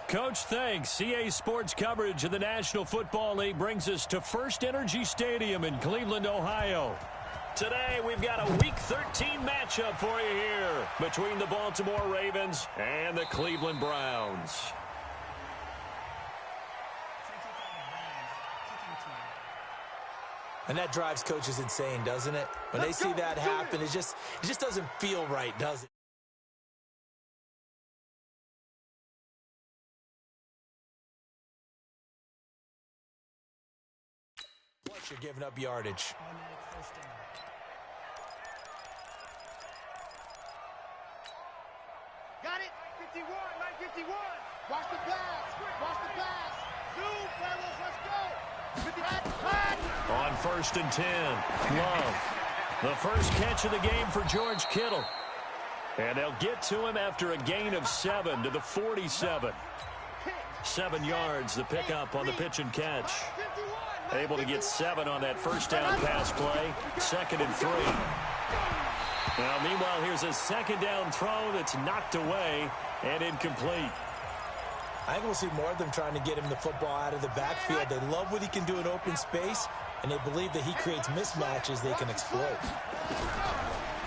Coach, thanks. CA Sports coverage of the National Football League brings us to First Energy Stadium in Cleveland, Ohio. Today, we've got a Week 13 matchup for you here between the Baltimore Ravens and the Cleveland Browns. And that drives coaches insane, doesn't it? When they see that happen, it just doesn't feel right, does it? Plus, you're giving up yardage. Got it. 51, 951. Watch the pass. Watch the pass. Zoom, fellas, let's go. On 1st and 10, Love. The first catch of the game for George Kittle. And they'll get to him after a gain of 7 to the 47. 7 yards, the pickup on the pitch and catch. Able to get 7 on that first down pass play. 2nd and 3. Now, meanwhile, here's a 2nd down throw that's knocked away and incomplete. I think we'll see more of them trying to get him the football out of the backfield. They love what he can do in open space, and they believe that he creates mismatches they can exploit.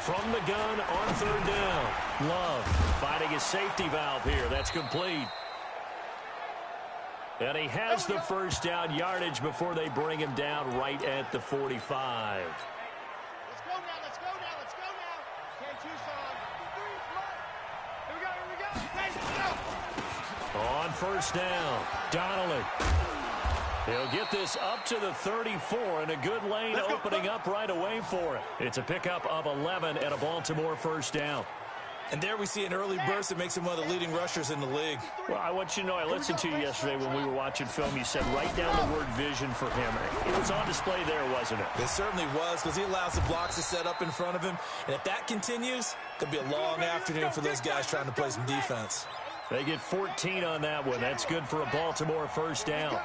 From the gun on 3rd down, Love finding a safety valve here. That's complete. And he has the first down yardage before they bring him down right at the 45. Let's go now, let's go now, let's go now. 10-2, son. Here we go, here we go. Let's go. On 1st down, Donnelly. He'll get this up to the 34, and a good lane opening up right away for it. It's a pickup of 11 and a Baltimore first down. And there we see an early burst that makes him one of the leading rushers in the league. Well, I want you to know, I listened to you yesterday when we were watching film. You said write down the word vision for him. It was on display there, wasn't it? It certainly was, because he allows the blocks to set up in front of him. And if that continues, it'll be a long afternoon for those guys trying to play some defense. They get 14 on that one. That's good for a Baltimore first down.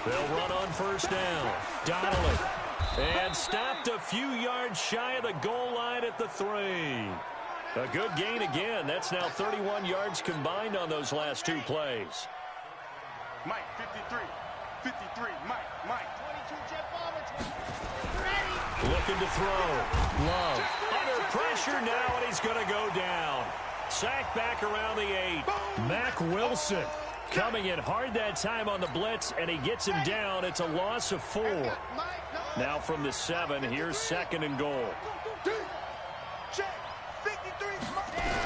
They'll run on 1st down. Donnelly. And stopped a few yards shy of the goal line at the 3. A good gain again. That's now 31 yards combined on those last 2 plays. Mike, 53. 53, Mike. 22, jet bomber. Ready. Looking to throw. Love. Under pressure now, and he's going to go down. Sacked back around the 8. Mack Wilson coming in hard that time on the blitz, and he gets him down. It's a loss of 4. Now from the 7, here's 2nd and goal.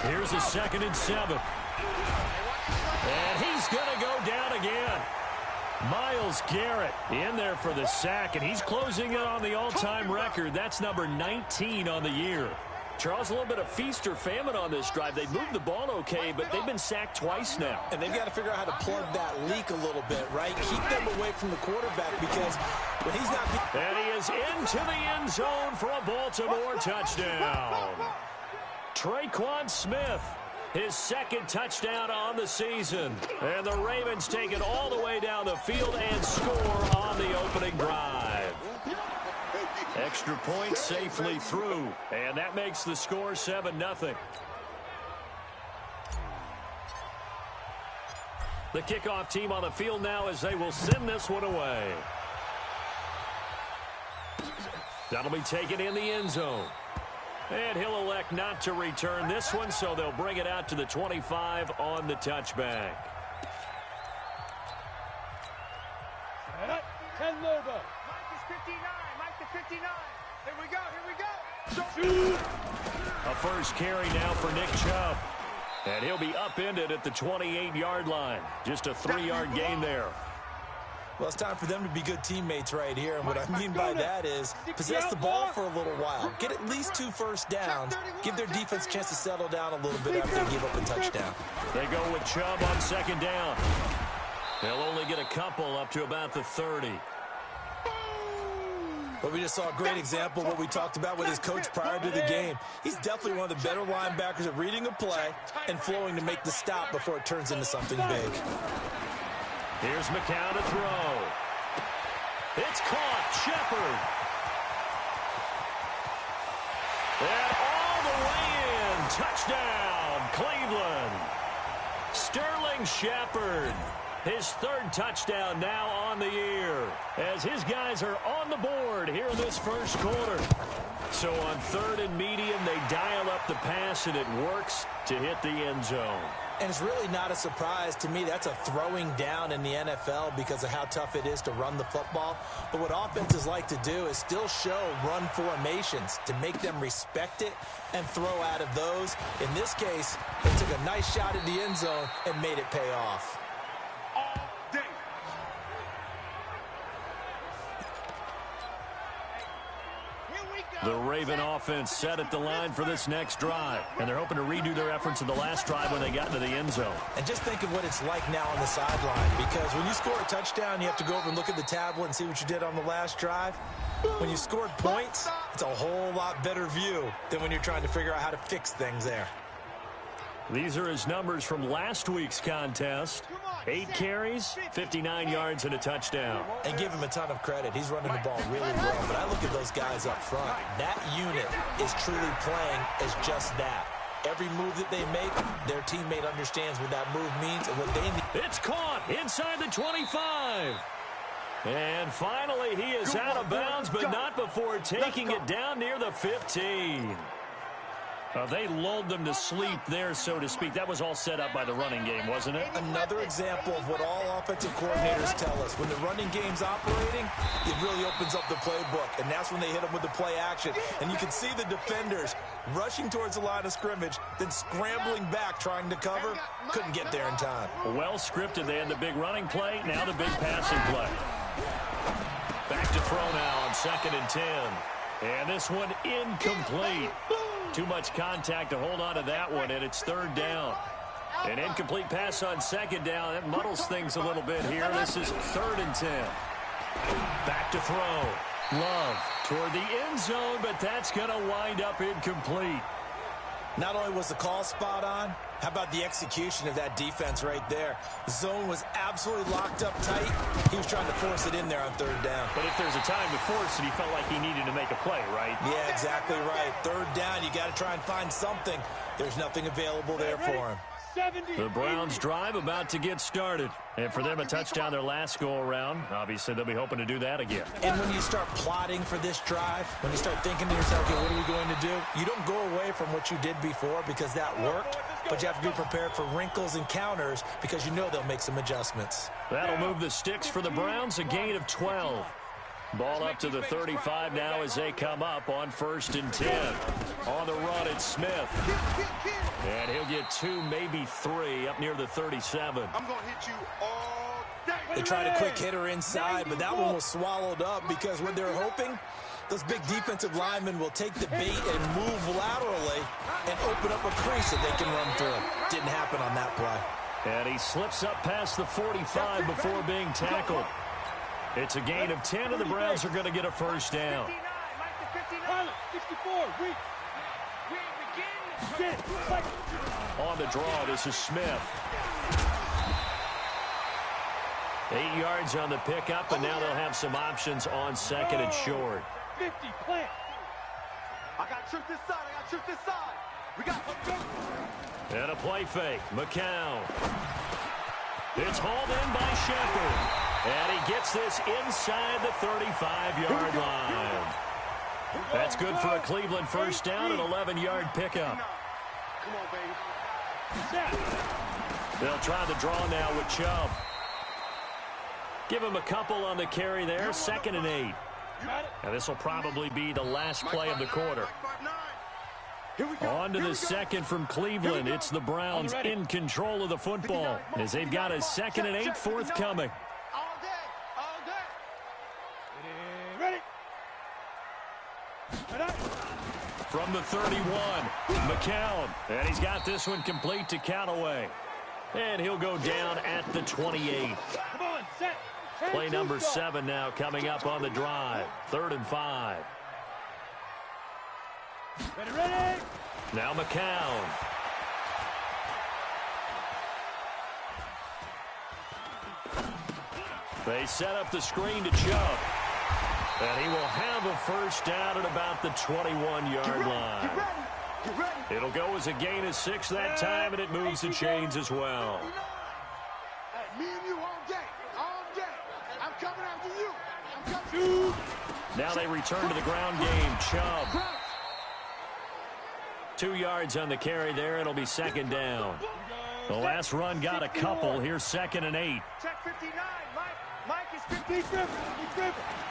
Here's a 2nd and 7. And he's going to go down again. Myles Garrett in there for the sack, and he's closing in on the all-time record. That's number 19 on the year. Charles, a little bit of feast or famine on this drive. They've moved the ball okay, but they've been sacked twice now. And they've got to figure out how to plug that leak a little bit, right? Keep them away from the quarterback, because when he's not... And he is into the end zone for a Baltimore touchdown. Traquan Smith, his 2nd touchdown on the season. And the Ravens take it all the way down the field and score on the opening drive. Extra point safely through, and that makes the score 7-0. The kickoff team on the field now as they will send this one away. That'll be taken in the end zone. And he'll elect not to return this one, so they'll bring it out to the 25 on the touchback. 10 Lobo. Mike is 59. Mike to 59. Here we go. A first carry now for Nick Chubb. And he'll be upended at the 28-yard line. Just a 3-yard gain there. Well, it's time for them to be good teammates right here. And what I mean by that is possess the ball for a little while. Get at least 2 first downs. Give their defense a chance to settle down a little bit after they give up a touchdown. They go with Chubb on 2nd down. They'll only get a couple up to about the 30. But we just saw a great example of what we talked about with his coach prior to the game. He's definitely one of the better linebackers at reading a play and flowing to make the stop before it turns into something big. Here's McCown to throw. It's caught. Shepard. And all the way in. Touchdown, Cleveland. Sterling Shepard. His third touchdown now on the year as his guys are on the board here in this first quarter. So on 3rd and medium, they dial up the pass, and it works to hit the end zone. And it's really not a surprise to me. That's a throwing down in the NFL because of how tough it is to run the football. But what offenses like to do is still show run formations to make them respect it and throw out of those. In this case, they took a nice shot at the end zone and made it pay off. The Raven offense set at the line for this next drive, and they're hoping to redo their efforts in the last drive when they got into the end zone. And just think of what it's like now on the sideline, because when you score a touchdown, you have to go over and look at the tablet and see what you did on the last drive. When you scored points, it's a whole lot better view than when you're trying to figure out how to fix things there. These are his numbers from last week's contest. 8 carries, 59 yards, and a touchdown. And give him a ton of credit. He's running the ball really well. But I look at those guys up front. That unit is truly playing as just that. Every move that they make, their teammate understands what that move means and what they need. It's caught inside the 25. And finally, he is out of bounds, but not before taking it down near the 15. They lulled them to sleep there, so to speak. That was all set up by the running game, wasn't it? Another example of what all offensive coordinators tell us. When the running game's operating, it really opens up the playbook, and that's when they hit them with the play action. And you can see the defenders rushing towards the line of scrimmage, then scrambling back trying to cover. Couldn't get there in time. Well scripted. They had the big running play, now the big passing play. Back to throw now on 2nd and 10. And this one incomplete. Too much contact to hold on to that one, and it's 3rd down. An incomplete pass on 2nd down. That muddles things a little bit here. This is 3rd and 10. Back to throw. Love toward the end zone, but that's going to wind up incomplete. Not only was the call spot on, how about the execution of that defense right there? The zone was absolutely locked up tight. He was trying to force it in there on 3rd down. But if there's a time to force it, he felt like he needed to make a play, right? Yeah, exactly right. 3rd down, you got to try and find something. There's nothing available there for him. The Browns drive about to get started. And for them, a touchdown their last go-around. Obviously, they'll be hoping to do that again. And when you start plotting for this drive, when you start thinking to yourself, okay, what are we going to do? You don't go away from what you did before because that worked, but you have to be prepared for wrinkles and counters because you know they'll make some adjustments. That'll move the sticks for the Browns, a gain of 12. Ball up to the 35 now as they come up on 1st and 10. On the run, it's Smith. And he'll get 2, maybe 3, up near the 37. I'm going to hit you all day. They tried a quick hitter inside, but that one was swallowed up because what they're hoping, those big defensive linemen will take the bait and move laterally and open up a crease that they can run through. Didn't happen on that play. And he slips up past the 45 before being tackled. It's a gain of 10, and the Browns are going to get a 1st down. 64. On the draw, this is Smith. 8 yards on the pickup, and now they'll have some options on 2nd and short. 50, plant. I got truth this side. I got truth this side. We got. And a play fake. McCown. It's hauled in by Shepard. And he gets this inside the 35-yard line. That's good for a Cleveland 1st down, an 11-yard pickup. Come on, baby. They'll try the draw now with Chubb. Give him a couple on the carry there, 2nd and 8. And this will probably be the last play of the quarter. On to the 2nd from Cleveland. It's the Browns in control of the football as they've got a 2nd and 8 forthcoming. From the 31, McCown. And he's got this one complete to Callaway. And he'll go down at the 28. Play number 7 now coming up on the drive. 3rd and 5. Ready. Now McCown. They set up the screen to Chubb. And he will have a 1st down at about the 21-yard line. It'll go as a gain of 6 that time, and it moves the chains as well. Me and you all day. All day. I'm coming after you. I'm coming. Now they return to the ground game. Chubb. 2 yards on the carry there. It'll be second down. The last run got a couple. Here's 2nd and 8. Check 59. Mike is 50.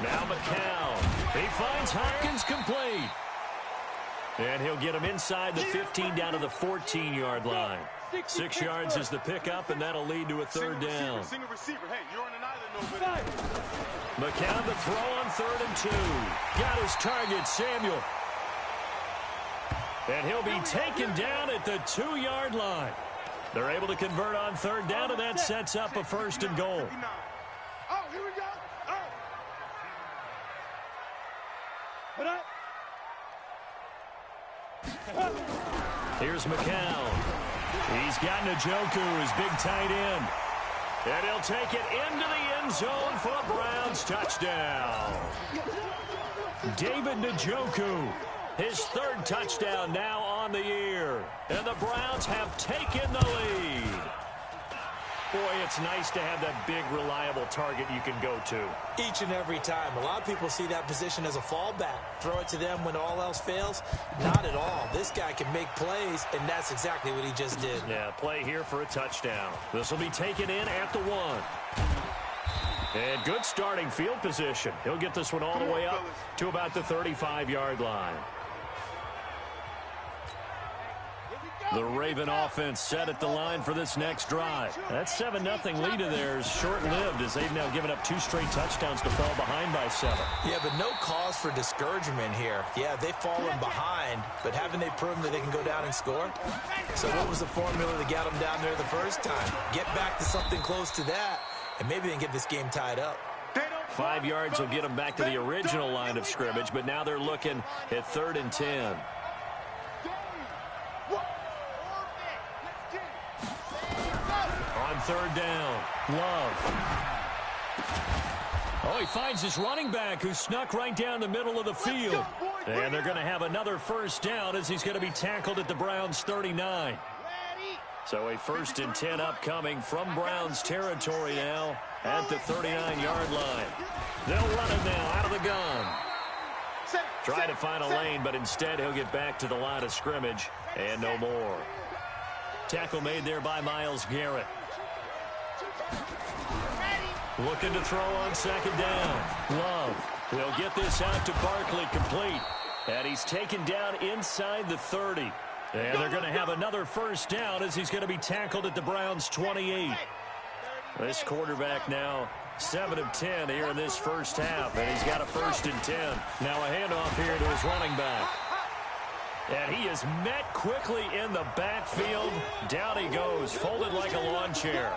Now McCown. He finds Hopkins complete. And he'll get him inside the 15 down to the 14-yard line. 6 yards is the pickup, and that'll lead to a 3rd down. Single receiver. Hey, you're on an island over there. McCown to throw on 3rd and 2. Got his target, Samuel. And he'll be taken down at the 2-yard line. They're able to convert on 3rd down, and that sets up a 1st and goal. Oh, here we go. Oh. Put up. Here's McCown. He's got Njoku, his big tight end. And he'll take it into the end zone for a Browns touchdown. David Njoku, his 3rd touchdown now on the year. And the Browns have taken the lead. Boy, it's nice to have that big, reliable target you can go to. Each and every time. A lot of people see that position as a fallback. Throw it to them when all else fails. Not at all. This guy can make plays, and that's exactly what he just did. Yeah, play here for a touchdown. This will be taken in at the 1. And good starting field position. He'll get this one all the way up to about the 35-yard line. The Raven offense set at the line for this next drive. That 7-0 lead of theirs short-lived as they've now given up 2 straight touchdowns to fall behind by 7. Yeah, but no cause for discouragement here. Yeah, they've fallen behind, but haven't they proven that they can go down and score? So what was the formula that got them down there the first time? Get back to something close to that, and maybe they can get this game tied up. 5 yards will get them back to the original line of scrimmage, but now they're looking at 3rd and 10. On 3rd down, Love. Oh, he finds his running back who snuck right down the middle of the field. And they're going to have another 1st down as he's going to be tackled at the Browns' 39. So a 1st and 10 upcoming from Browns territory now at the 39-yard line. They'll run it now out of the gun. Try to find a lane, but instead he'll get back to the line of scrimmage and no more. Tackle made there by Myles Garrett. Looking to throw on 2nd down. Love. He'll get this out to Barkley complete. And he's taken down inside the 30. And they're going to have another 1st down as he's going to be tackled at the Browns' 28. This quarterback now 7 of 10 here in this first half. And he's got a 1st and 10. Now a handoff here to his running back. And he is met quickly in the backfield. Down he goes, folded like a lawn chair.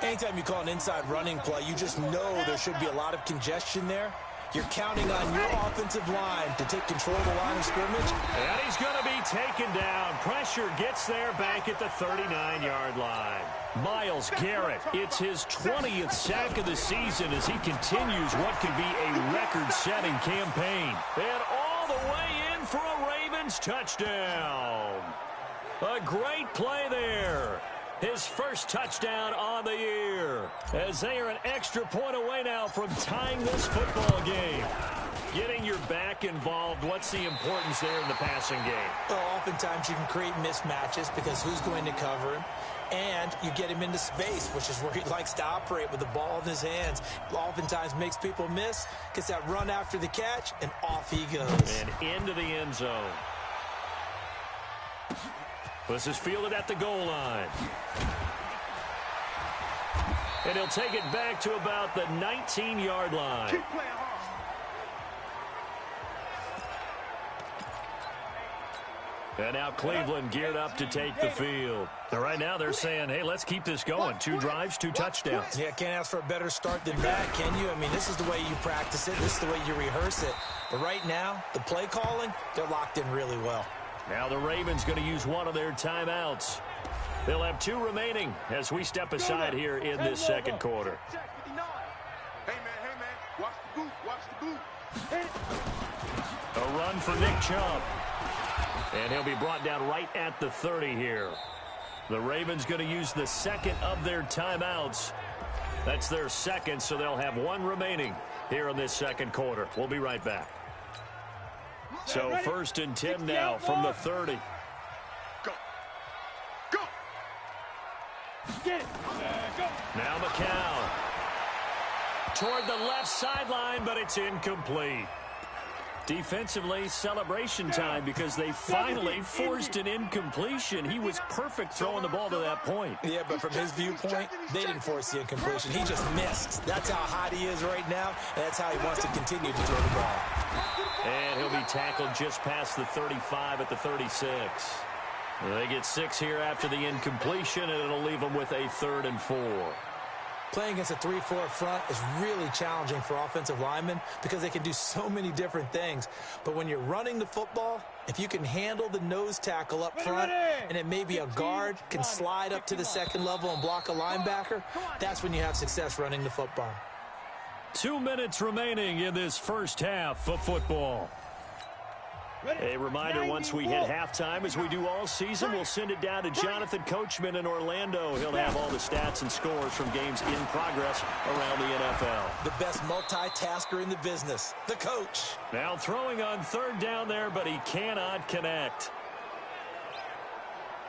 Anytime you call an inside running play, you just know there should be a lot of congestion there. You're counting on your offensive line to take control of the line of scrimmage. And he's going to be taken down. Pressure gets there back at the 39-yard line. Myles Garrett, it's his 20th sack of the season as he continues what could be a record-setting campaign. And all the way in for a Ravens touchdown. A great play there. His 1st touchdown on the year. As they are an extra point away now from tying this football game. Getting your back involved, what's the importance there in the passing game? Well, oftentimes you can create mismatches because who's going to cover him? And you get him into space, which is where he likes to operate with the ball in his hands. Oftentimes makes people miss, gets that run after the catch, and off he goes. And into the end zone. This is fielded at the goal line. And he'll take it back to about the 19-yard line. Keep playing hard. And now Cleveland geared up to take the field. And right now they're saying, hey, let's keep this going. 2 drives, 2 touchdowns. Yeah, can't ask for a better start than that, can you? I mean, this is the way you practice it. This is the way you rehearse it. But right now, the play calling, they're locked in really well. Now the Ravens going to use one of their timeouts. They'll have 2 remaining as we step aside here in this second quarter. Hey, man, watch the boot, watch the boot. A run for Nick Chubb. And he'll be brought down right at the 30 here. The Ravens going to use the second of their timeouts. That's their second, so they'll have one remaining here in this second quarter. We'll be right back. So first and 10 now from the 30. Go. Go. Get it. Go. Now McCown. Toward the left sideline, but it's incomplete. Defensively, celebration time because they finally forced an incompletion. He was perfect throwing the ball to that point. Yeah, but from his viewpoint, they didn't force the incompletion. He just missed. That's how hot he is right now, and that's how he wants to continue to throw the ball. And he'll be tackled just past the 35 at the 36. They get 6 here after the incompletion, and it'll leave them with a 3rd and 4. Playing against a 3-4 front is really challenging for offensive linemen because they can do so many different things. But when you're running the football, if you can handle the nose tackle up front and then maybe a guard can slide up to the second level and block a linebacker, that's when you have success running the football. 2 minutes remaining in this first half of football. A reminder, once we hit halftime, as we do all season, we'll send it down to Jonathan Coachman in Orlando. He'll have all the stats and scores from games in progress around the NFL. The best multitasker in the business, the coach. Now throwing on 3rd down there, but he cannot connect.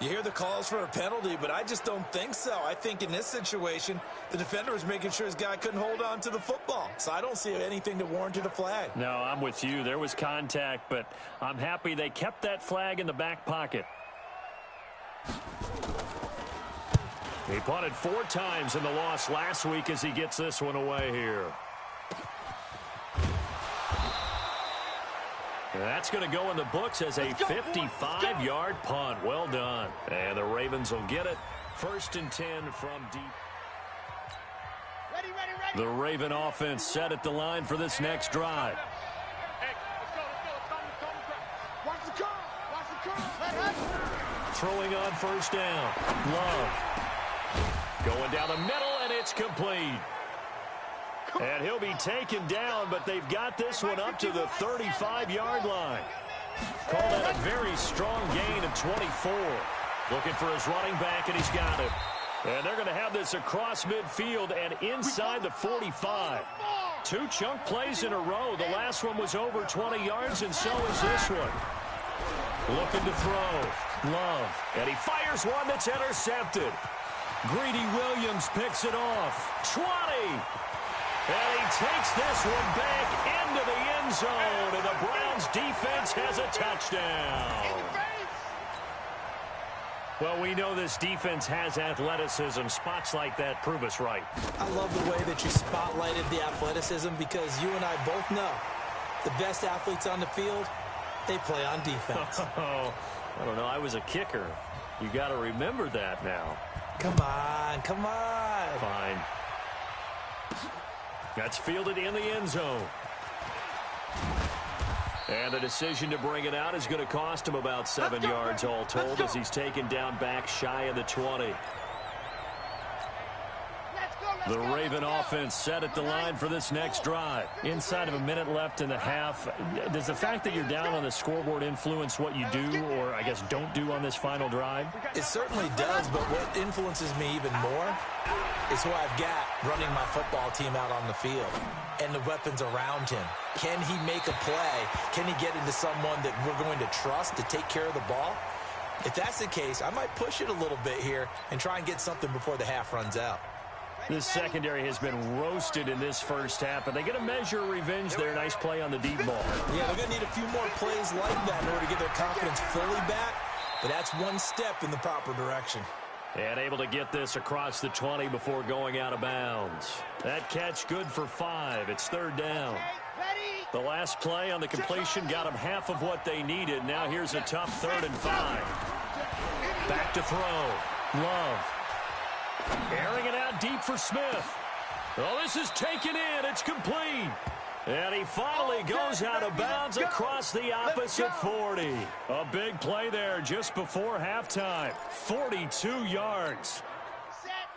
You hear the calls for a penalty, but I just don't think so. I think in this situation, the defender was making sure his guy couldn't hold on to the football. So I don't see anything to warrant a flag. No, I'm with you. There was contact, but I'm happy they kept that flag in the back pocket. He punted 4 times in the loss last week as he gets this one away here. That's going to go in the books as a 55-yard punt. Well done. And the Ravens will get it. 1st and 10 from deep. Ready. The Raven offense set at the line for this next drive. Hey, let's go. Watch the curl. Throwing on 1st down. Love. Going down the middle, and it's complete. And he'll be taken down, but they've got this one up to the 35-yard line. Call that a very strong gain of 24. Looking for his running back, and he's got it. And they're going to have this across midfield and inside the 45. 2 chunk plays in a row. The last one was over 20 yards, and so is this one. Looking to throw. Love. And he fires one that's intercepted. Greedy Williams picks it off. 20. And he takes this one back into the end zone, and the Browns defense has a touchdown. Well, we know this defense has athleticism. Spots like that prove us right. I love the way that you spotlighted the athleticism because you and I both know the best athletes on the field, they play on defense. Oh, I don't know. I was a kicker. You got to remember that now. Come on. Fine. That's fielded in the end zone. And the decision to bring it out is going to cost him about 7 yards all told as he's taken down back shy of the 20. The Raven offense set at the line for this next drive. Inside of a minute left in the half. Does the fact that you're down on the scoreboard influence what you do, or I guess don't do on this final drive? It certainly does, but what influences me even more is who I've got running my football team out on the field and the weapons around him. Can he make a play? Can he get into someone that we're going to trust to take care of the ball? If that's the case, I might push it a little bit here and try and get something before the half runs out. This secondary has been roasted in this first half, but they get a measure of revenge there. Nice play on the deep ball. Yeah, they're going to need a few more plays like that in order to get their confidence fully back, but that's one step in the proper direction. And able to get this across the 20 before going out of bounds. That catch good for 5. It's 3rd down. The last play on the completion got them half of what they needed. Now here's a tough 3rd and 5. Back to throw. Love. Airing it out deep for Smith. Oh, this is taken in. It's complete. And he finally goes out of bounds across the opposite 40. A big play there just before halftime. 42 yards.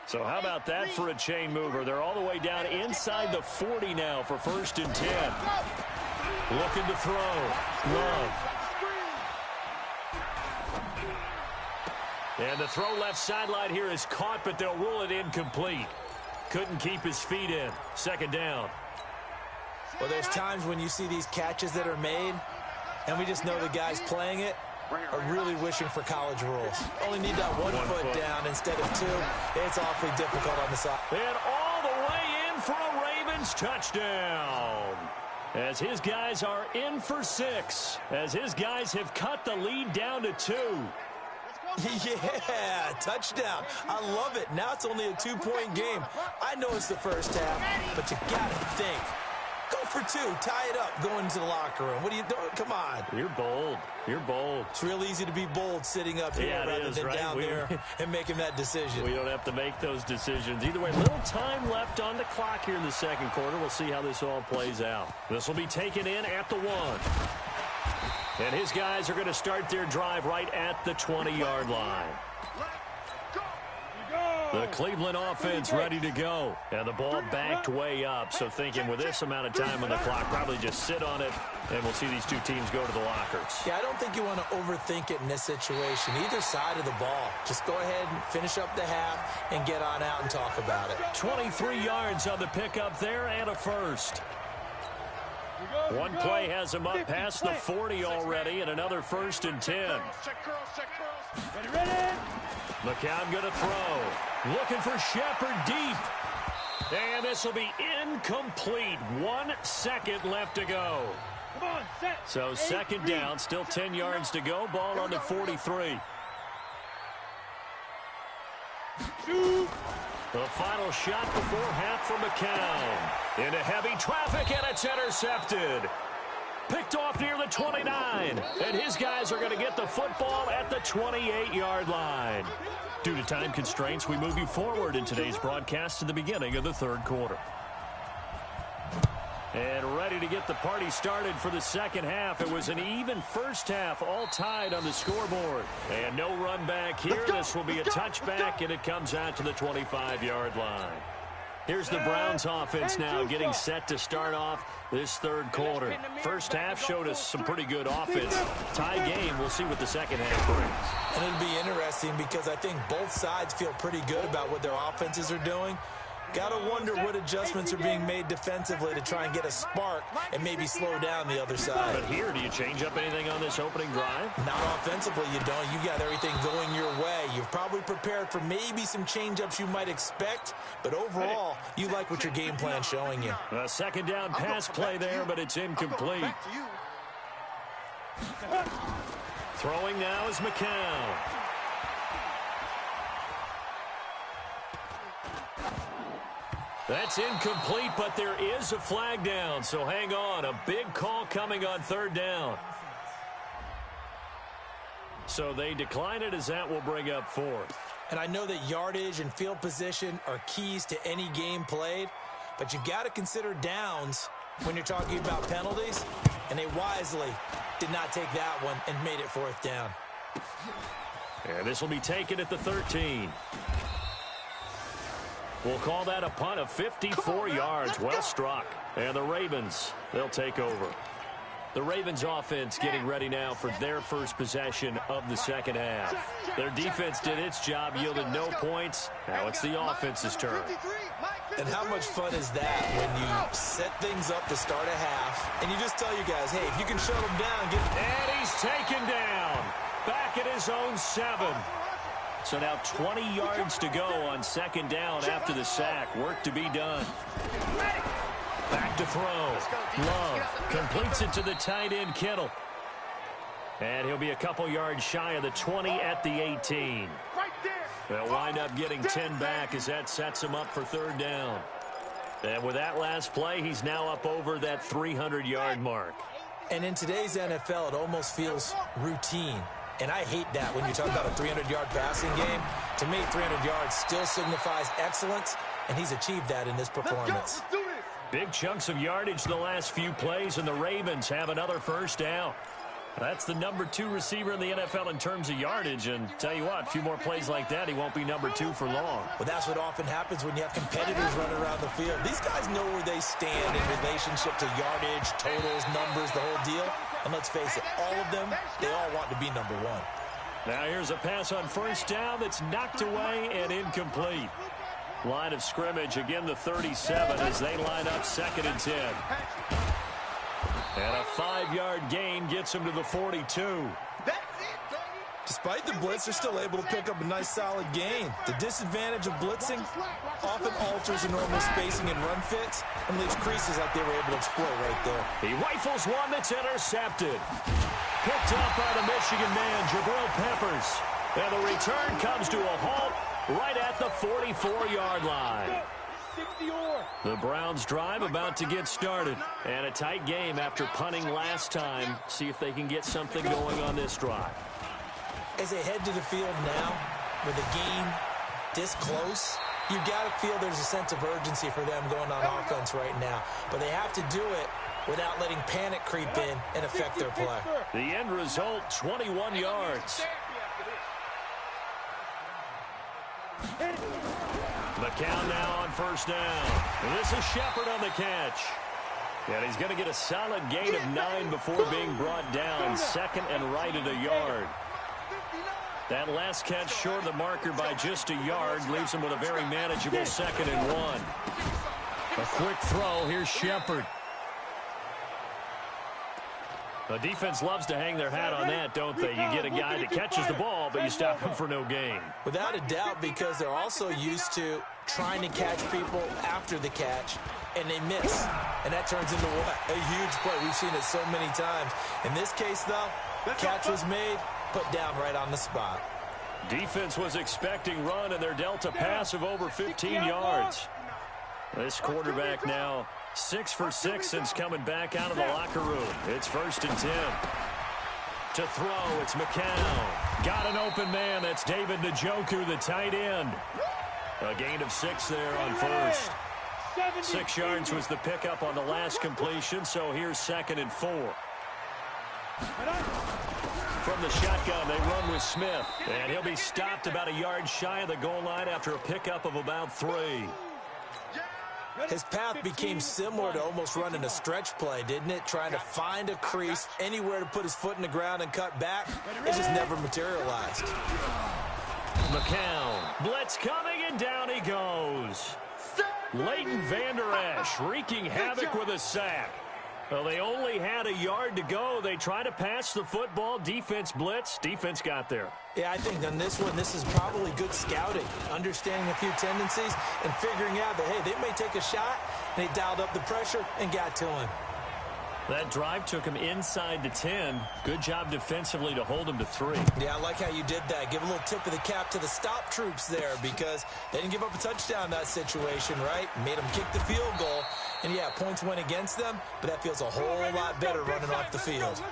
So how about that for a chain mover? They're all the way down inside the 40 now for 1st and 10. Looking to throw. Love. And the throw left sideline here is caught, but they'll rule it incomplete. Couldn't keep his feet in. Second down. Well, there's times when you see these catches that are made, and we just know the guys playing it are really wishing for college rules. Only need that one foot down instead of two. It's awfully difficult on the side. And all the way in for a Ravens touchdown. As his guys are in for 6. As his guys have cut the lead down to 2. Yeah, touchdown. I love it. Now it's only a 2-point game. I know it's the first half, but you got to think. Go for 2. Tie it up. Go into the locker room. What are you doing? Come on. You're bold. You're bold. It's real easy to be bold sitting up here rather than down there and making that decision. We don't have to make those decisions. Either way, little time left on the clock here in the second quarter. We'll see how this all plays out. This will be taken in at the 1. And his guys are going to start their drive right at the 20-yard line. The Cleveland offense ready to go. And the ball backed way up. So thinking with this amount of time on the clock, probably just sit on it, and we'll see these two teams go to the lockers. Yeah, I don't think you want to overthink it in this situation. Either side of the ball. Just go ahead and finish up the half and get on out and talk about it. 23 yards on the pickup there and a first. One play has him up past the 40 already, and another 1st and 10. McCown going to throw. Looking for Shepard deep. And this will be incomplete. 1 second left to go. So second down, still 10 yards to go. Ball on the 43. The final shot before half for McCown. Into heavy traffic, and it's intercepted. Picked off near the 29. And his guys are going to get the football at the 28-yard line. Due to time constraints, we move you forward in today's broadcast to the beginning of the third quarter. And ready to get the party started for the second half. It was an even first half, all tied on the scoreboard. And no run back here. This will be a touchback, and it comes out to the 25-yard line. Here's the Browns offense now getting set to start off this third quarter. First half showed us some pretty good offense. Tie game, we'll see what the second half brings. And it'll be interesting because I think both sides feel pretty good about what their offenses are doing. Got to wonder what adjustments are being made defensively to try and get a spark and maybe slow down the other side. But here, do you change up anything on this opening drive? Not offensively, you don't. You got everything going your way. You've probably prepared for maybe some change-ups you might expect, but overall, you like what your game plan's showing you. A second down pass play there, but it's incomplete. Throwing now is McCown. That's incomplete, but there is a flag down, so hang on. A big call coming on third down. So they decline it, as that will bring up fourth. And I know that yardage and field position are keys to any game played, but you've got to consider downs when you're talking about penalties, and they wisely did not take that one and made it fourth down. And this will be taken at the 13. We'll call that a punt of 54 yards. Well struck. And the Ravens, they'll take over. The Ravens offense getting ready now for their first possession of the second half. Their defense did its job, yielded no points. Now it's the offense's turn. And how much fun is that when you set things up to start a half, and you just tell you guys, hey, if you can shut them down, And he's taken down. Back at his own 7. So now 20 yards to go on second down after the sack. Work to be done. Back to throw. Love completes it to the tight end, Kittle. And he'll be a couple yards shy of the 20 at the 18. They'll wind up getting 10 back as that sets him up for third down. And with that last play, he's now up over that 300-yard mark. And in today's NFL, it almost feels routine. And I hate that when you talk about a 300-yard passing game. To me, 300 yards still signifies excellence, and he's achieved that in this performance. Big chunks of yardage the last few plays, and the Ravens have another first down. That's the number 2 receiver in the NFL in terms of yardage, and tell you what, a few more plays like that, he won't be number 2 for long. Well, that's what often happens when you have competitors running around the field. These guys know where they stand in relationship to yardage, totals, numbers, the whole deal. And let's face it, all of them, they all want to be number 1. Now here's a pass on first down that's knocked away and incomplete. Line of scrimmage, again the 37 as they line up 2nd and 10. And a 5-yard gain gets them to the 42. Despite the blitz, they're still able to pick up a nice solid gain. The disadvantage of blitzing often alters the normal spacing and run fits and leaves creases like they were able to exploit right there. He rifles one that's intercepted. Picked up by the Michigan man, Jabril Peppers. And the return comes to a halt right at the 44-yard line. The Browns drive about to get started. And a tight game after punting last time. See if they can get something going on this drive. As they head to the field now, with the game this close, you've got to feel there's a sense of urgency for them going on offense right now. But they have to do it without letting panic creep in and affect their play. The end result, 21 yards. McCown now on first down. And this is Shepard on the catch. And he's going to get a solid gain of 9 before being brought down. 2nd and right at a yard. That last catch short of the marker by just a yard leaves him with a very manageable 2nd and 1. A quick throw. Here's Shepard. The defense loves to hang their hat on that, don't they? You get a guy that catches the ball, but you stop him for no gain. Without a doubt, because they're also used to trying to catch people after the catch, and they miss. And that turns into what? A huge play. We've seen it so many times. In this case, though, catch was made, put down right on the spot. Defense was expecting run, and they're dealt a pass of over 15 yards. This quarterback now 6 for 6 since coming back out of the locker room. It's 1st and 10. To throw, it's McCown. Got an open man. That's David Njoku, the tight end. A gain of 6 there on first. 6 yards was the pickup on the last completion, so here's 2nd and 4. From the shotgun, they run with Smith. And he'll be stopped about a yard shy of the goal line after a pickup of about 3. His path became similar to almost running a stretch play, didn't it? Trying to find a crease, anywhere to put his foot in the ground and cut back. It just never materialized. McCown, blitz coming, and down he goes. Leighton Vander Esch wreaking havoc with a sack. Well, they only had a yard to go. They tried to pass the football. Defense blitz. Defense got there. Yeah, I think on this one, this is probably good scouting, understanding a few tendencies and figuring out that, hey, they may take a shot. And they dialed up the pressure and got to him. That drive took him inside the 10. Good job defensively to hold him to 3. Yeah, I like how you did that. Give a little tip of the cap to the stop troops there because they didn't give up a touchdown in that situation, right? Made them kick the field goal. And, yeah, points went against them, but that feels a whole lot better running off the field.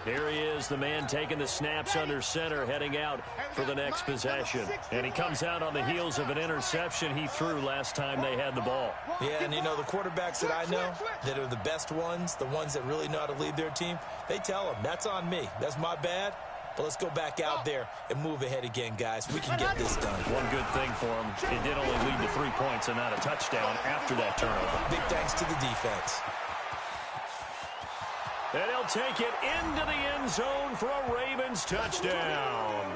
Here he is, the man taking the snaps under center, heading out for the next possession. And he comes out on the heels of an interception he threw last time they had the ball. Yeah, and you know, the quarterbacks that I know that are the best ones, the ones that really know how to lead their team, they tell them, that's on me. That's my bad. But let's go back out there and move ahead again, guys. We can get this done. One good thing for him, it did only lead to 3 points and not a touchdown after that turnover. Big thanks to the defense. And he'll take it into the end zone for a Ravens touchdown.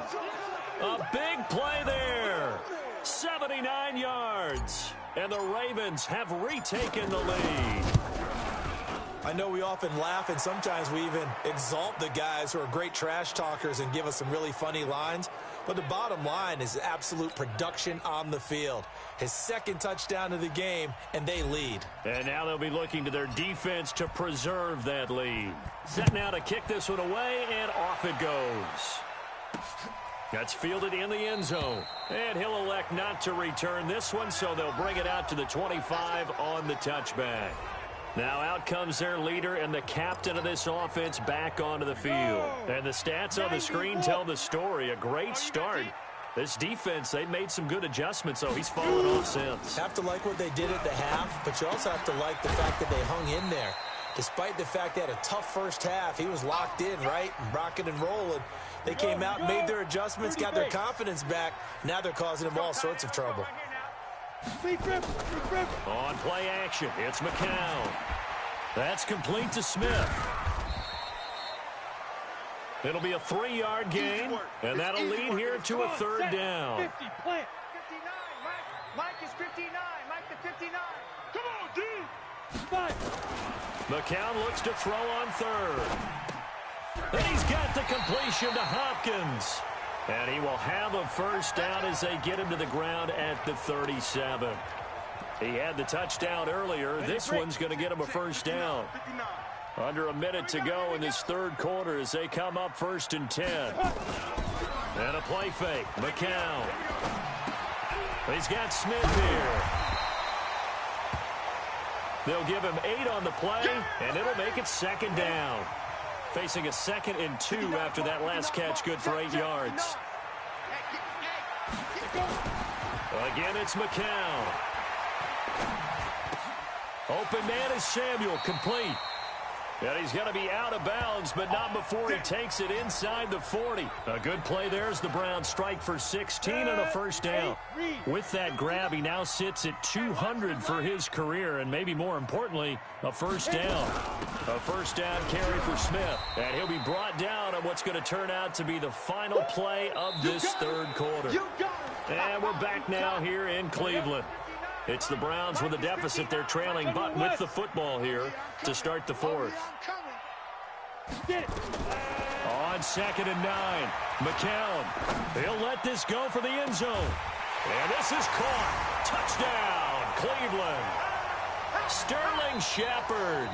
A big play there. 79 yards. And the Ravens have retaken the lead. I know we often laugh and sometimes we even exalt the guys who are great trash talkers and give us some really funny lines. But the bottom line is absolute production on the field. His 2nd touchdown of the game, and they lead. And now they'll be looking to their defense to preserve that lead. Set now to kick this one away, and off it goes. That's fielded in the end zone. And he'll elect not to return this one, so they'll bring it out to the 25 on the touchback. Now out comes their leader and the captain of this offense back onto the field. And the stats on the screen tell the story. A great start. This defense, they made some good adjustments, so he's fallen off since. Have to like what they did at the half, but you also have to like the fact that they hung in there. Despite the fact they had a tough first half, he was locked in, right? Rocking and rolling. They came out, made their adjustments, got their confidence back. Now they're causing them all sorts of trouble. On play action, it's McCown. That's complete to Smith. It'll be a 3-yard gain, and that'll lead here to a third down. 50, plant. 59, Mike. Mike is 59. Mike the 59. Come on, D. 5. McCown looks to throw on third. And he's got the completion to Hopkins. And he will have a first down as they get him to the ground at the 37. He had the touchdown earlier. This one's going to get him a first down. Under a minute to go in this third quarter as they come up 1st and 10. And a play fake. McCown. He's got Smith here. They'll give him 8 on the play, and it'll make it 2nd down. Facing a 2nd and 2 after that last catch, good for 8 yards. Again, it's McCown. Open man is Samuel, complete. And he's going to be out of bounds, but not before he takes it inside the 40. A good play there as the Browns strike for 16 and a first down. With that grab, he now sits at 200 for his career, and maybe more importantly, a first down. A first down carry for Smith, and he'll be brought down on what's going to turn out to be the final play of this third quarter. And we're back now here in Cleveland. It's the Browns with a deficit. They're trailing, but with the football here to start the fourth. On 2nd and 9, McCown. He'll let this go for the end zone. And this is caught. Touchdown, Cleveland. Sterling Shepard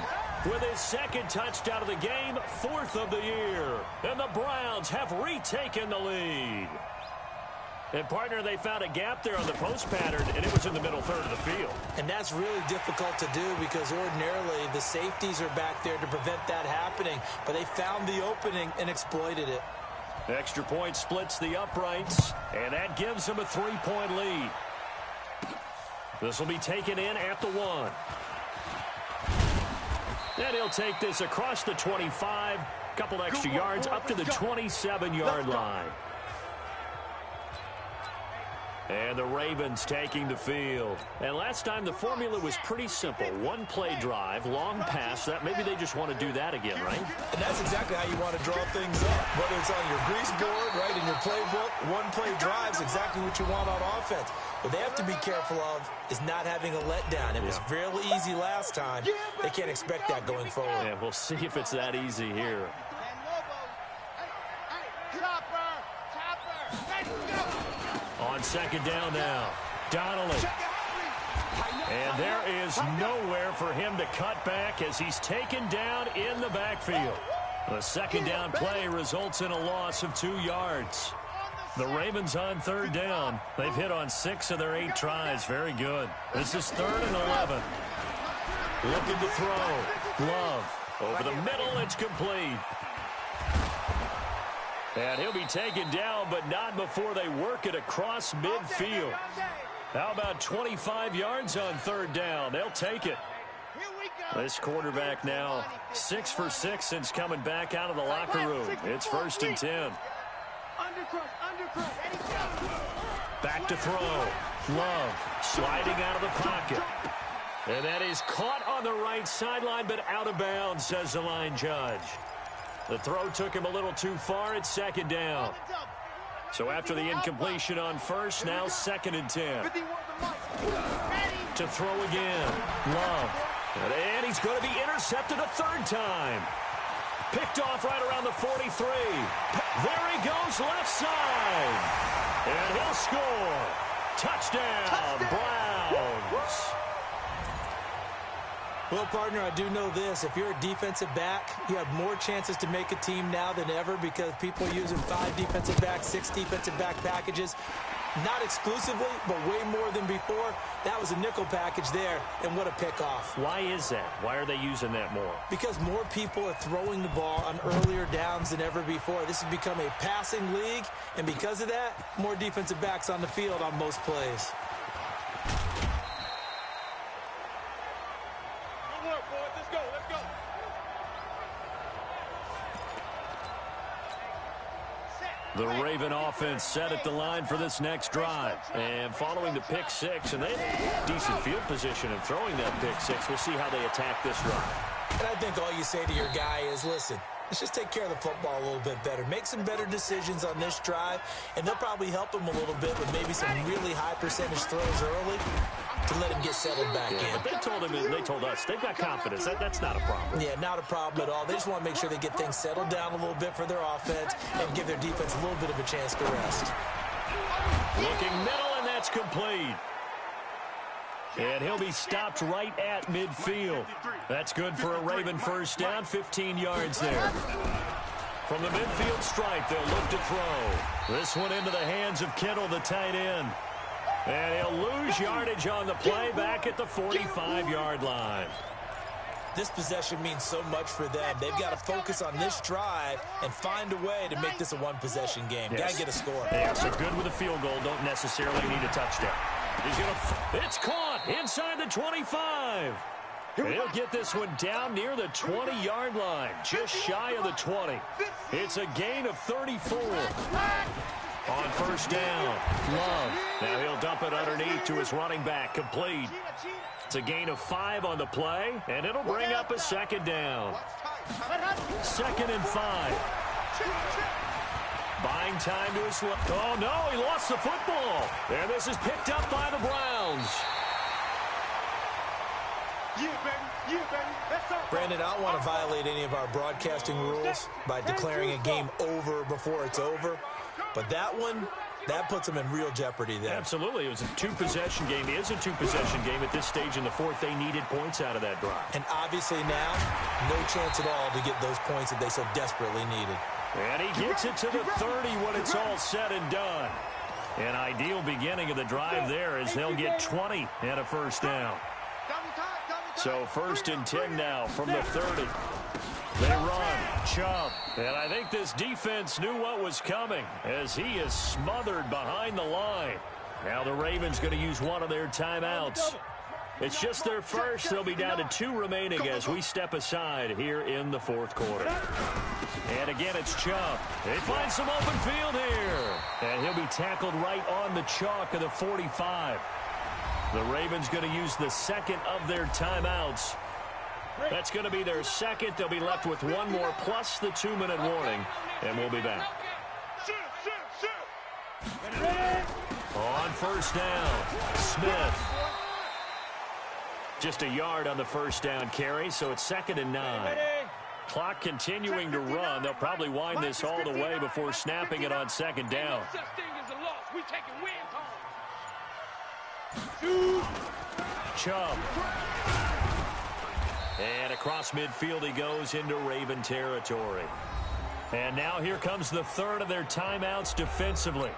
with his 2nd touchdown of the game, 4th of the year. And the Browns have retaken the lead. And, partner, they found a gap there on the post pattern, and it was in the middle third of the field. And that's really difficult to do because ordinarily the safeties are back there to prevent that happening. But they found the opening and exploited it. Extra point splits the uprights, and that gives them a 3-point lead. This will be taken in at the 1. And he'll take this across the 25, couple extra yards up to the 27-yard line. And the Ravens taking the field. And last time the formula was pretty simple. 1 play drive, long pass. That maybe they just want to do that again, right? And that's exactly how you want to draw things up. Whether it's on your grease board, right, in your playbook, 1 play drive is exactly what you want on offense. What they have to be careful of is not having a letdown. It was fairly easy last time. They can't expect that going forward. Yeah, we'll see if it's that easy here. On 2nd down now, Donnelly. And there is nowhere for him to cut back as he's taken down in the backfield. The 2nd down play results in a loss of 2 yards. The Ravens on 3rd down. They've hit on 6 of their 8 tries. Very good. This is 3rd and 11. Looking to throw. Love. Over the middle, it's complete. And he'll be taken down, but not before they work it across midfield. How about 25 yards on 3rd down? They'll take it. This quarterback now 6 for 6 since coming back out of the locker room. It's 1st and 10. Back to throw. Love sliding out of the pocket. And that is caught on the right sideline, but out of bounds, says the line judge. The throw took him a little too far. It's 2nd down. So after the incompletion on 1st, now 2nd and 10. To throw again. Love. And he's going to be intercepted a 3rd time. Picked off right around the 43. There he goes left side. And he'll score. Touchdown, Browns. Well, partner, I do know this. If you're a defensive back, you have more chances to make a team now than ever because people are using 5 defensive backs, 6 defensive back packages. Not exclusively, but way more than before. That was a nickel package there, and what a pickoff. Why is that? Why are they using that more? Because more people are throwing the ball on earlier downs than ever before. This has become a passing league, and because of that, more defensive backs on the field on most plays. The Raven offense set at the line for this next drive. And following the pick 6, and they have decent field position in throwing that pick 6. We'll see how they attack this drive. And I think all you say to your guy is, listen, Let's just take care of the football a little bit better. Make some better decisions on this drive, and they'll probably help him a little bit with maybe some really high percentage throws early to let him get settled back in. But they told us they've got confidence. That's not a problem. Yeah, not a problem at all. They just want to make sure they get things settled down a little bit for their offense and give their defense a little bit of a chance to rest. Looking middle, and that's complete. And he'll be stopped right at midfield. That's good for a Raven first down, 15 yards there. From the midfield stripe, they'll look to throw. This one into the hands of Kittle, the tight end. And he'll lose yardage on the play back at the 45-yard line. This possession means so much for them. They've got to focus on this drive and find a way to make this a one-possession game. Yes. Got to get a score. Yeah, so good with a field goal. Don't necessarily need a touchdown. It's caught inside the 25. He'll get this one down near the 20-yard line, just shy of the 20. It's a gain of 34. On first down, Love. Now he'll dump it underneath to his running back, complete. It's a gain of 5 on the play, and it'll bring up a second down. 2nd and 5. Buying time to his left. Oh, no, he lost the football. And this is picked up by the Browns. Brandon, I don't want to violate any of our broadcasting rules by declaring a game over before it's over. But that one, that puts them in real jeopardy there. Absolutely. It was a two-possession game. It is a two-possession game at this stage in the fourth. They needed points out of that drive. And obviously now, no chance at all to get those points that they so desperately needed. And he gets it to the 30 when it's all said and done. An ideal beginning of the drive there as they'll get 20 and a first down. So 1st and 10 now from the 30. They run, Chubb, and I think this defense knew what was coming as he is smothered behind the line. Now the Ravens going to use one of their timeouts. It's just their first. They'll be down to 2 remaining as we step aside here in the fourth quarter. And again, it's Chubb. They find some open field here. And he'll be tackled right on the chalk of the 45. The Ravens going to use the second of their timeouts. That's going to be their second. They'll be left with one more plus the 2-minute warning. And we'll be back. On first down, Smith. Just a yard on the first down carry, so it's 2nd and 9. Clock continuing to run. They'll probably wind this all the way before snapping it on 2nd down. Chubb. And across midfield he goes into Raven territory. And now here comes the third of their timeouts defensively.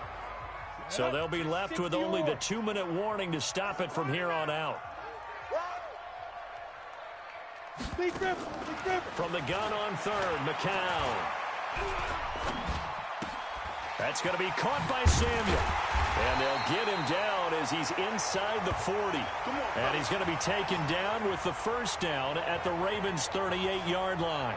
So they'll be left with only the 2-minute warning to stop it from here on out. From the gun on 3rd, McCown. That's going to be caught by Samuel. And they'll get him down as he's inside the 40. And he's going to be taken down with the first down at the Ravens' 38-yard line.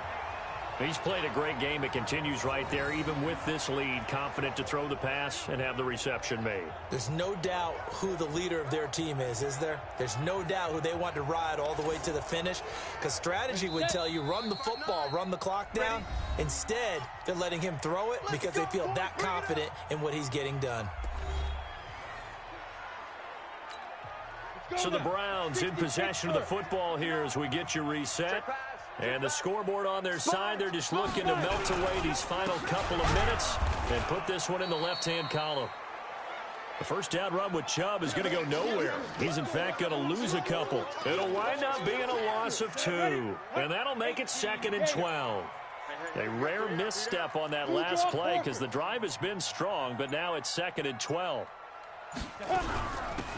He's played a great game. It continues right there, even with this lead, confident to throw the pass and have the reception made. There's no doubt who the leader of their team is there? There's no doubt who they want to ride all the way to the finish, because strategy would tell you run the football, run the clock down. Instead, they're letting him throw it because they feel that confident in what he's getting done. So the Browns in possession of the football here as we get you reset. And the scoreboard on their side, they're just looking to melt away these final couple of minutes and put this one in the left-hand column. The first down run with Chubb is going to go nowhere. He's, in fact, going to lose a couple. It'll wind up being a loss of 2, and that'll make it 2nd and 12. A rare misstep on that last play because the drive has been strong, but now it's 2nd and 12.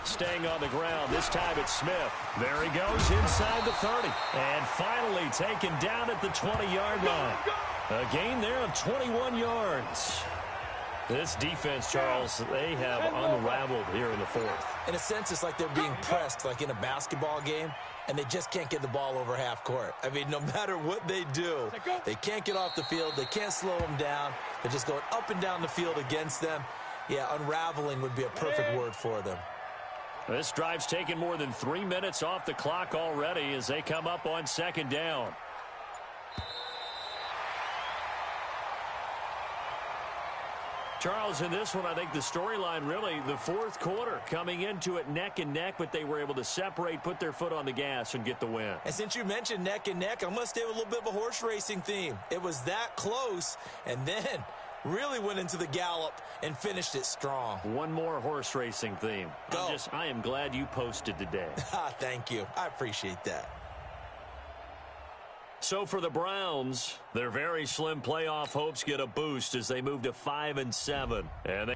Staying on the ground, this time it's Smith. There he goes inside the 30. And finally taken down at the 20-yard line. A gain there of 21 yards. This defense, Charles, they have unraveled here in the fourth. In a sense, it's like they're being pressed like in a basketball game, and they just can't get the ball over half court. I mean, no matter what they do, they can't get off the field. They can't slow them down. They're just going up and down the field against them. Yeah, unraveling would be a perfect word for them. This drive's taken more than 3 minutes off the clock already as they come up on 2nd down. Charles, in this one, I think the storyline really, the fourth quarter, coming into it neck and neck, but they were able to separate, put their foot on the gas, and get the win. And since you mentioned neck and neck, I'm going to stay with a little bit of a horse racing theme. It was that close, and then really went into the gallop and finished it strong. One more horse racing theme. Go. I am glad you posted today. Thank you. I appreciate that. So for the Browns, their very slim playoff hopes get a boost as they move to 5-7. And they